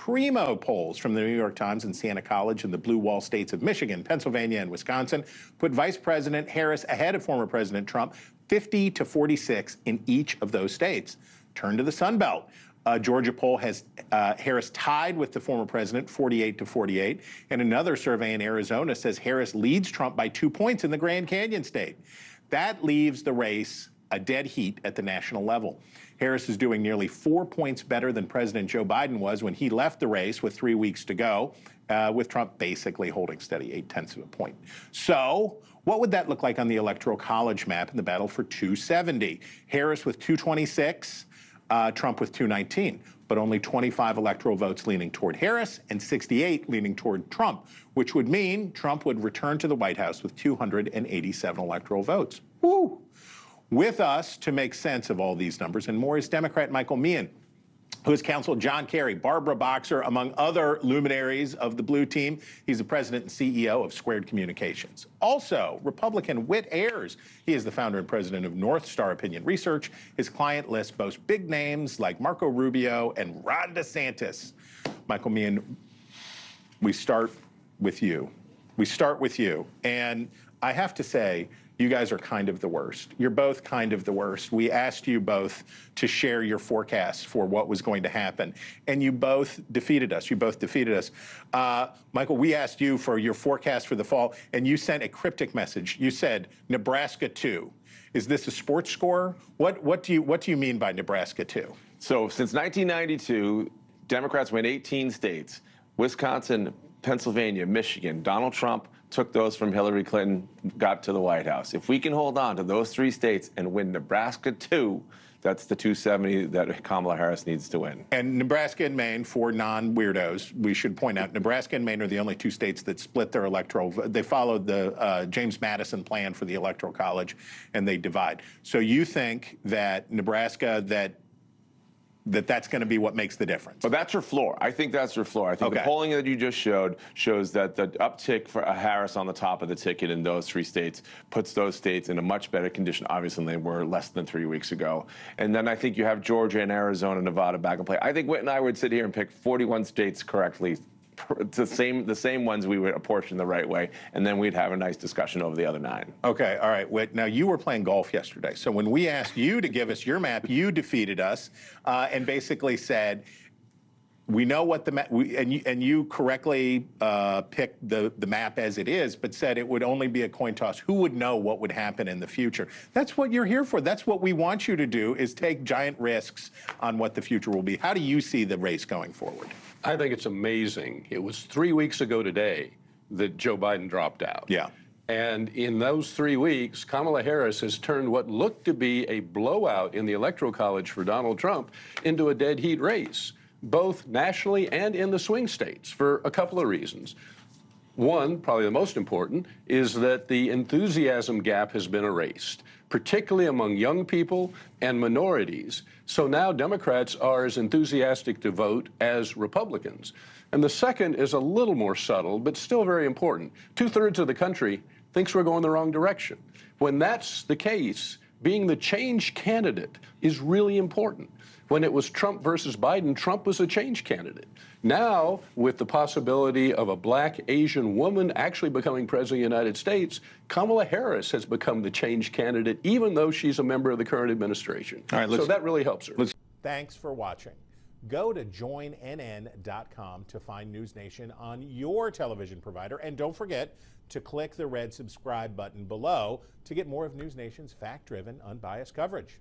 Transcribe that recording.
primo polls from the New York Times and Siena College in the blue wall states of Michigan, Pennsylvania, and Wisconsin put Vice President Harris ahead of former President Trump, 50 to 46 in each of those states. Turn to the Sun Belt. Georgia poll has Harris tied with the former president, 48 to 48. And another survey in Arizona says Harris leads Trump by 2 points in the Grand Canyon state. That leaves the race a dead heat at the national level. Harris is doing nearly 4 points better than President Joe Biden was when he left the race with 3 weeks to go, with Trump basically holding steady, 0.8 of a point. So what would that look like on the Electoral College map in the battle for 270? Harris with 226. Trump with 219, but only 25 electoral votes leaning toward Harris and 68 leaning toward Trump, which would mean Trump would return to the White House with 287 electoral votes. Woo! With us to make sense of all these numbers and more is Democrat Michael Meehan, who has counseled John Kerry, Barbara Boxer, among other luminaries of the blue team. He's the president and CEO of Squared Communications. Also, Republican Whit Ayres. He is the founder and president of North Star Opinion Research. His client list boasts big names like Marco Rubio and Ron DeSantis. Michael Meehan, we start with you. And I have to say, you guys are kind of the worst. You're both kind of the worst. We asked you both to share your forecasts for what was going to happen, and you both defeated us. Michael, we asked you for your forecast for the fall, and you sent a cryptic message. You said, Nebraska 2. Is this a sports score? What do you mean by Nebraska 2? So since 1992, Democrats win 18 states. Wisconsin, Pennsylvania, Michigan. Donald Trump took those from Hillary Clinton, got to the White House. If we can hold on to those 3 states and win Nebraska 2, that's the 270 that Kamala Harris needs to win. And Nebraska and Maine, for non-weirdos, we should point out, Nebraska and Maine are the only 2 states that split their electoral. They followed the James Madison plan for the Electoral College, and they divide. So you think that Nebraska, that's going to be what makes the difference? But that's her floor. I think that's her floor. I think the polling that you just showed shows that the uptick for Harris on the top of the ticket in those 3 states puts those states in a much better condition, obviously, than they were less than 3 weeks ago. And then I think you have Georgia and Arizona, Nevada back in play. I think Whit and I would sit here and pick 41 states correctly, the same ones we would apportion the right way, and then we'd have a nice discussion over the other 9. Okay, all right, Whit. Now, you were playing golf yesterday, so when we asked you to give us your map, you defeated us and basically said, we know what the map, and you correctly picked the map as it is, but said it would only be a coin toss. Who would know what would happen in the future? That's what you're here for. That's what we want you to do, is take giant risks on what the future will be. How do you see the race going forward? I think it's amazing. It was 3 weeks ago today that Joe Biden dropped out. Yeah. And in those 3 weeks, Kamala Harris has turned what looked to be a blowout in the Electoral College for Donald Trump into a dead heat race, both nationally and in the swing states, for a couple of reasons. One, probably the most important, is that the enthusiasm gap has been erased, particularly among young people and minorities. So now Democrats are as enthusiastic to vote as Republicans. And the second is a little more subtle, but still very important. 2/3 of the country thinks we're going the wrong direction. When that's the case, being the change candidate is really important. When it was Trump versus Biden, Trump was a change candidate. Now, with the possibility of a black Asian woman actually becoming president of the United States, Kamala Harris has become the change candidate, even though she's a member of the current administration. All right, so that really helps her. Thanks for watching. Go to joinnn.com to find NewsNation on your television provider. And don't forget to click the red subscribe button below to get more of NewsNation's fact-driven, unbiased coverage.